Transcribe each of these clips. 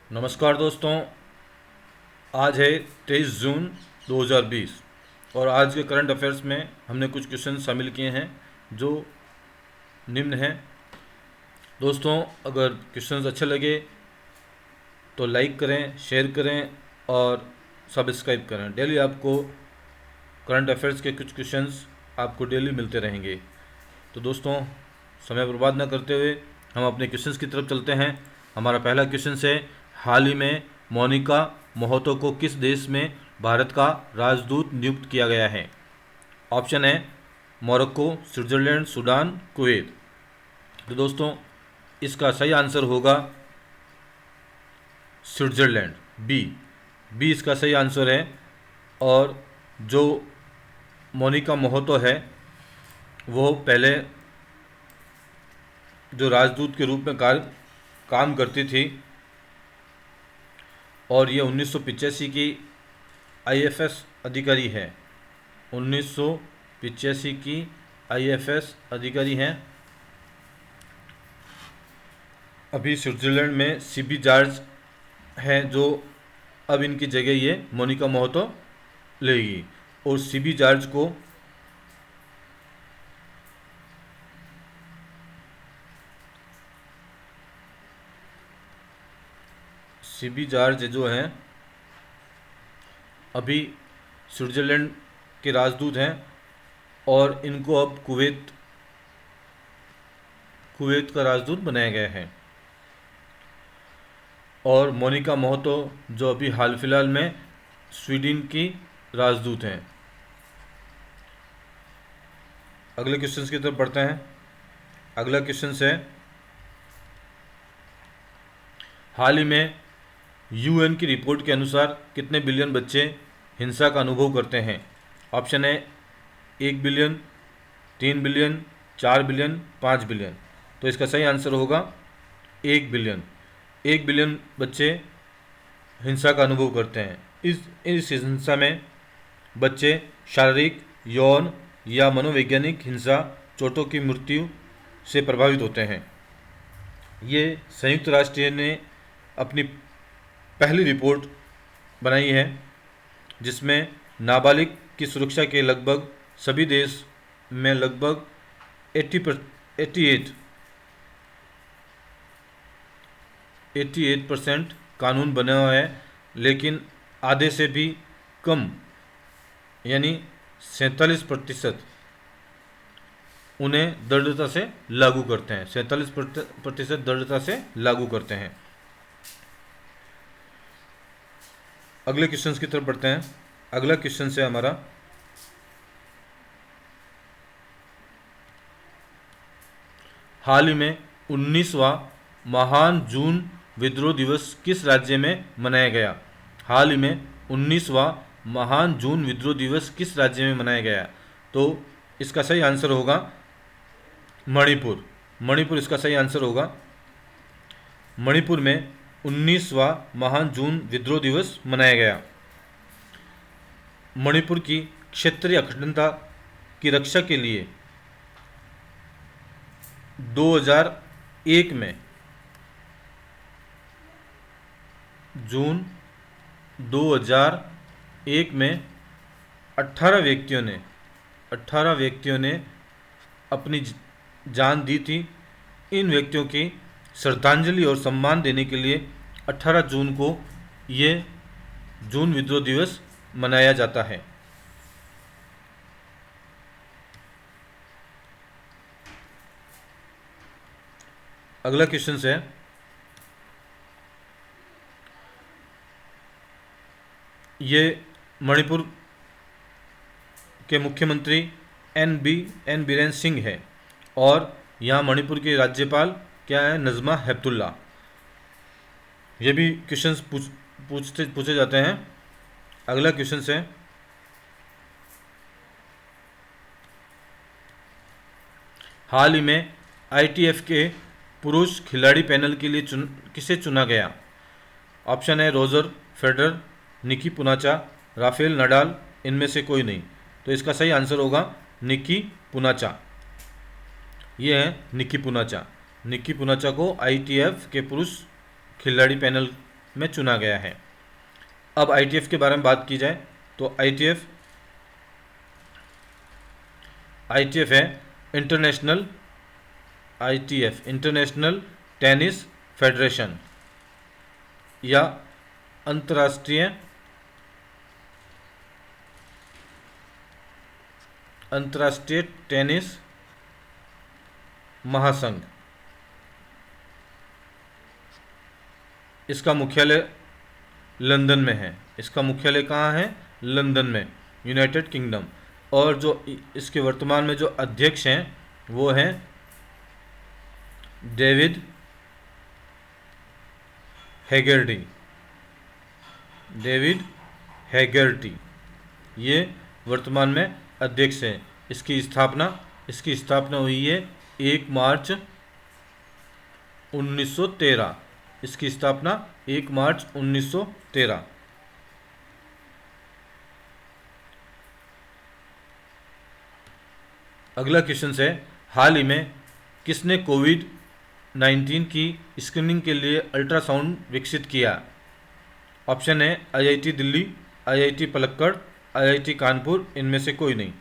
नमस्कार दोस्तों। आज है 23 जून 2020 और आज के करंट अफेयर्स में हमने कुछ क्वेश्चन शामिल किए हैं जो निम्न हैं। दोस्तों, अगर क्वेश्चंस अच्छे लगे तो लाइक करें, शेयर करें और सब्सक्राइब करें। डेली आपको करंट अफेयर्स के कुछ क्वेश्चंस आपको डेली मिलते रहेंगे। तो दोस्तों, समय बर्बाद न करते हुए हम अपने क्वेश्चंस की तरफ चलते हैं। हमारा पहला क्वेश्चन है, हाल ही में मोनिका मोहतो को किस देश में भारत का राजदूत नियुक्त किया गया है? ऑप्शन है मोरक्को, स्विट्जरलैंड, सूडान, कुवैत। तो दोस्तों, इसका सही आंसर होगा स्विट्जरलैंड। बी इसका सही आंसर है। और जो मोनिका मोहतो है वो पहले जो राजदूत के रूप में काम करती थी और ये 1985 की आईएफएस अधिकारी है। 1985 की आईएफएस अधिकारी हैं। अभी स्विट्जरलैंड में सीबी जॉर्ज हैं जो अब इनकी जगह ये मोनिका मोहतो लेगी। और सीबी जॉर्ज को सीबी जॉर्ज जो हैं अभी स्विट्जरलैंड के राजदूत हैं और इनको अब कुवैत का राजदूत बनाया गया है। और मोनिका मोहतो जो अभी हाल फिलहाल में स्वीडन की राजदूत हैं। अगले क्वेश्चन की तरफ बढ़ते हैं। अगला क्वेश्चन है, हाल ही में यूएन की रिपोर्ट के अनुसार कितने बिलियन बच्चे हिंसा का अनुभव करते हैं? ऑप्शन है 1 बिलियन, 3 बिलियन, 4 बिलियन, 5 बिलियन। तो इसका सही आंसर होगा 1 बिलियन। 1 बिलियन बच्चे हिंसा का अनुभव करते हैं। इस हिंसा में बच्चे शारीरिक, यौन या मनोवैज्ञानिक हिंसा, चोटों की मृत्यु से प्रभावित होते हैं। ये संयुक्त राष्ट्र ने अपनी पहली रिपोर्ट बनाई है जिसमें नाबालिग की सुरक्षा के लगभग सभी देश में लगभग 88% कानून बना हुआ है, लेकिन आधे से भी कम यानी 47% उन्हें दृढ़ता से लागू करते हैं। 47% दृढ़ता से लागू करते हैं। अगले क्वेश्चन की तरफ बढ़ते हैं। अगला क्वेश्चन है हमारा, हाल ही में 19वां महान जून विद्रोह दिवस किस राज्य में मनाया गया? हाल ही में 19वां महान जून विद्रोह दिवस किस राज्य में मनाया गया? तो इसका सही आंसर होगा मणिपुर इसका सही आंसर होगा। मणिपुर में 19वां महान जून विद्रोह दिवस मनाया गया। मणिपुर की क्षेत्रीय अखंडता की रक्षा के लिए 2001 में जून 2001 में 18 व्यक्तियों ने अपनी जान दी थी। इन व्यक्तियों की श्रद्धांजलि और सम्मान देने के लिए 18 जून को ये जून विद्रोह दिवस मनाया जाता है। अगला क्वेश्चन है, ये मणिपुर के मुख्यमंत्री एन बीरेन सिंह है और यहाँ मणिपुर के राज्यपाल क्या है? नज़मा हेपतुल्ला। ये भी क्वेश्चंस पूछे जाते हैं। अगला क्वेश्चन है, हाल ही में आईटीएफ के पुरुष खिलाड़ी पैनल के लिए किसे चुना गया? ऑप्शन है रोजर फेडरर, निकी पूनाचा, राफेल नडाल, इनमें से कोई नहीं। तो इसका सही आंसर होगा निकी पूनाचा। ये है निकी पूनाचा को आईटीएफ के पुरुष खिलाड़ी पैनल में चुना गया है। अब ITF के बारे में बात की जाए तो ITF है इंटरनेशनल टेनिस फेडरेशन या अंतर्राष्ट्रीय टेनिस महासंघ। इसका मुख्यालय लंदन में है। इसका मुख्यालय कहाँ है? लंदन में, यूनाइटेड किंगडम। और जो इसके वर्तमान में जो अध्यक्ष हैं वो हैं डेविड हैगर्टी। ये वर्तमान में अध्यक्ष हैं। इसकी स्थापना हुई है 1 मार्च 1913। इसकी स्थापना 1 मार्च 1913। अगला क्वेश्चन है, हाल ही में किसने कोविड-19 की स्क्रीनिंग के लिए अल्ट्रासाउंड विकसित किया? ऑप्शन है IIT Delhi, IIT Palakkad, IIT Kanpur, इनमें से कोई नहीं।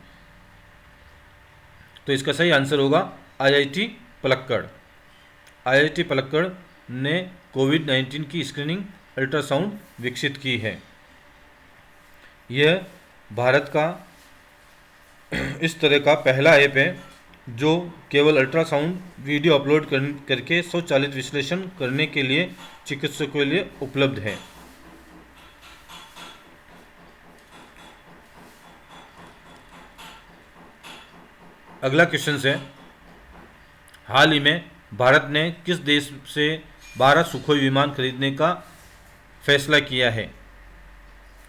तो इसका सही आंसर होगा IIT पलक्कड़। IIT पलक्कड़ ने कोविड-19 की स्क्रीनिंग अल्ट्रासाउंड विकसित की है। यह भारत का इस तरह का पहला ऐप है जो केवल अल्ट्रासाउंड वीडियो अपलोड करके स्वचालित विश्लेषण करने के लिए चिकित्सकों के लिए उपलब्ध है। अगला क्वेश्चन है, हाल ही में भारत ने किस देश से 12 सुखोई विमान खरीदने का फैसला किया है?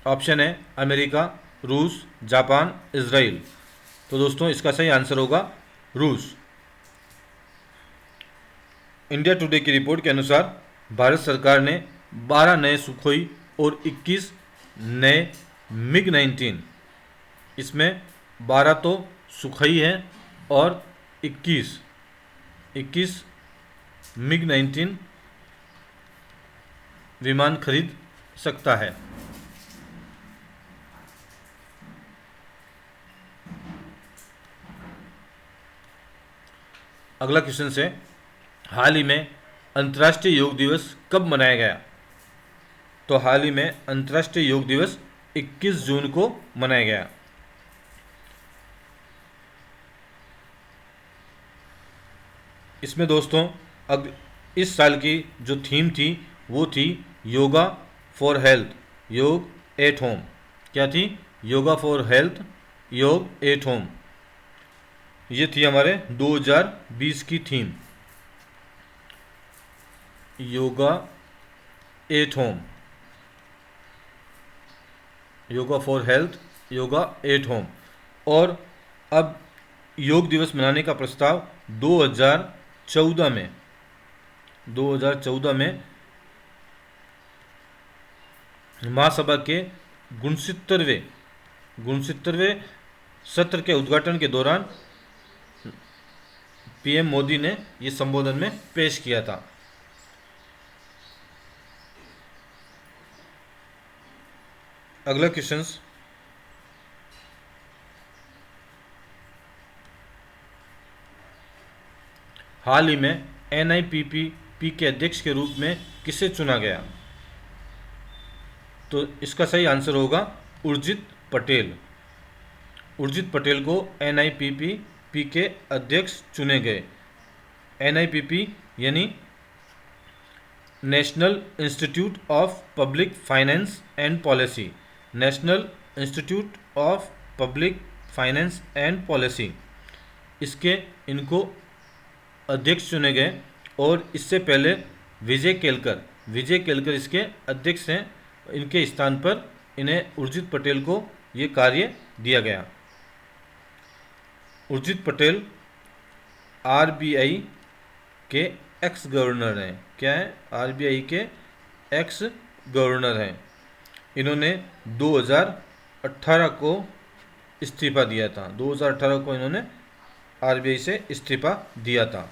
ऑप्शन है अमेरिका, रूस, जापान, इजराइल। तो दोस्तों इसका सही आंसर होगा रूस। इंडिया टुडे की रिपोर्ट के अनुसार भारत सरकार ने 12 नए सुखोई और 21 नए MiG-19, इसमें 12 तो सुखोई हैं और 21 MiG-19 विमान खरीद सकता है। अगला क्वेश्चन है, हाल ही में अंतर्राष्ट्रीय योग दिवस कब मनाया गया? तो हाल ही में अंतर्राष्ट्रीय योग दिवस 21 जून को मनाया गया। इसमें दोस्तों इस साल की जो थीम थी वो थी योगा फॉर हेल्थ, योग एट होम। क्या थी? योगा फॉर हेल्थ, योग एट होम। ये थी हमारे 2020 की theme, yoga at home, yoga for health, yoga at home. और अब योग दिवस मनाने का प्रस्ताव 2014 में महासभा के 69वें सत्र के उद्घाटन के दौरान PM मोदी ने ये संबोधन में पेश किया था। अगला क्वेश्चन, हाल ही में NIPP के अध्यक्ष के रूप में किसे चुना गया? तो इसका सही आंसर होगा उर्जित पटेल। उर्जित पटेल को NIPP के अध्यक्ष चुने गए। NIPP यानी national institute of public finance and policy, national institute of public finance and policy, इसके इनको अध्यक्ष चुने गए। और इससे पहले विजय केलकर इसके अध्यक्ष हैं। इनके स्थान पर इन्हें उर्जित पटेल को ये कार्य दिया गया। उर्जित पटेल RBI के एक्स गवर्नर हैं। क्या है? RBI के एक्स गवर्नर हैं। इन्होंने 2018 को इस्तीफा दिया था। 2018 को इन्होंने RBI से इस्तीफा दिया था।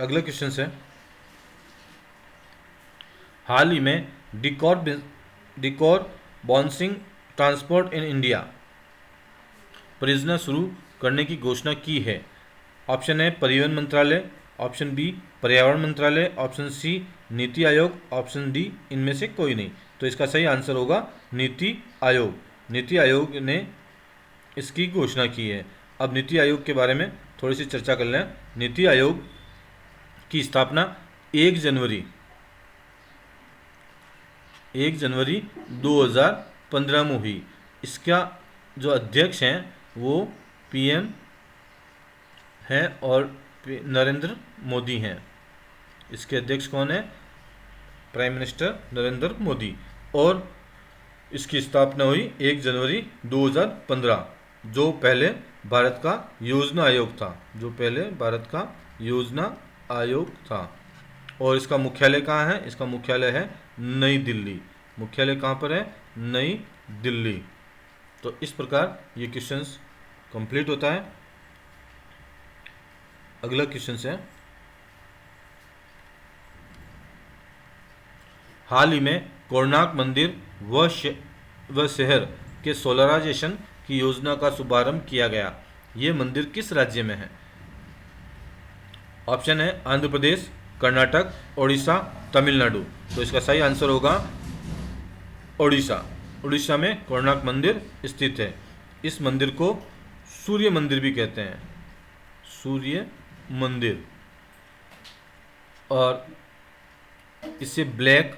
अगला क्वेश्चन है, हाल ही में decor bouncing transport in India परियोजना शुरू करने की घोषणा की है। ऑप्शन है परिवहन मंत्रालय, ऑप्शन बी पर्यावरण मंत्रालय, option C NITI Aayog, option D इनमें से कोई नहीं। तो इसका सही आंसर होगा नीति आयोग। नीति आयोग ने इसकी घोषणा की है। अब नीति आयोग के बारे में थोड़ी सी चर्चा कर लें। नीति आयोग की स्थापना 1 जनवरी 2015 में हुई। इसका जो अध्यक्ष हैं वो पीएम है और नरेंद्र मोदी हैं। इसके अध्यक्ष कौन है? Prime minister Narendra Modi. और इसकी स्थापना हुई 1 जनवरी 2015, जो पहले भारत का योजना आयोग था। और इसका मुख्यालय कहाँ है? इसका मुख्यालय है नई दिल्ली। मुख्यालय कहाँ पर है? नई दिल्ली। तो इस प्रकार ये क्वेश्चंस कंप्लीट होता है। अगला क्वेश्चन है, हाल ही में कोणार्क मंदिर व शहर के सोलराइजेशन की योजना का शुभारंभ किया गया। ये मंदिर किस राज्य में है? ऑप्शन है आंध्र प्रदेश, कर्नाटक, ओडिशा, तमिलनाडु। तो इसका सही आंसर होगा ओडिशा। उड़ीसा में कोणार्क मंदिर स्थित है। इस मंदिर को सूर्य मंदिर भी कहते हैं, सूर्य मंदिर। और इसे ब्लैक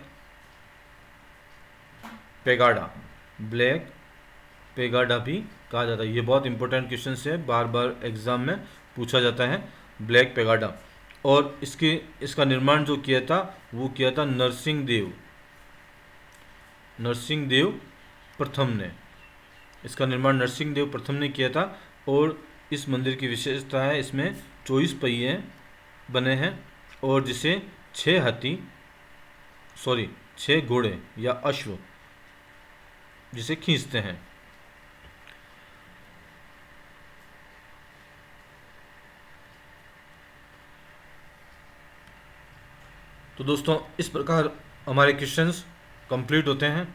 पेगाडा भी कहा जाता है। ये बहुत इंपॉर्टेंट क्वेश्चन है, बार बार एग्जाम में पूछा जाता है, ब्लैक पेगाडा। और इसका निर्माण जो किया था वो किया था नरसिंह देव प्रथम ने। इसका निर्माण नरसिंह देव प्रथम ने किया था। और इस मंदिर की विशेषता है इसमें 24 पहिए बने हैं और जिसे 6 घोड़े या अश्व जिसे खींचते हैं। तो दोस्तों इस प्रकार हमारे क्वेश्चंस कंप्लीट होते हैं।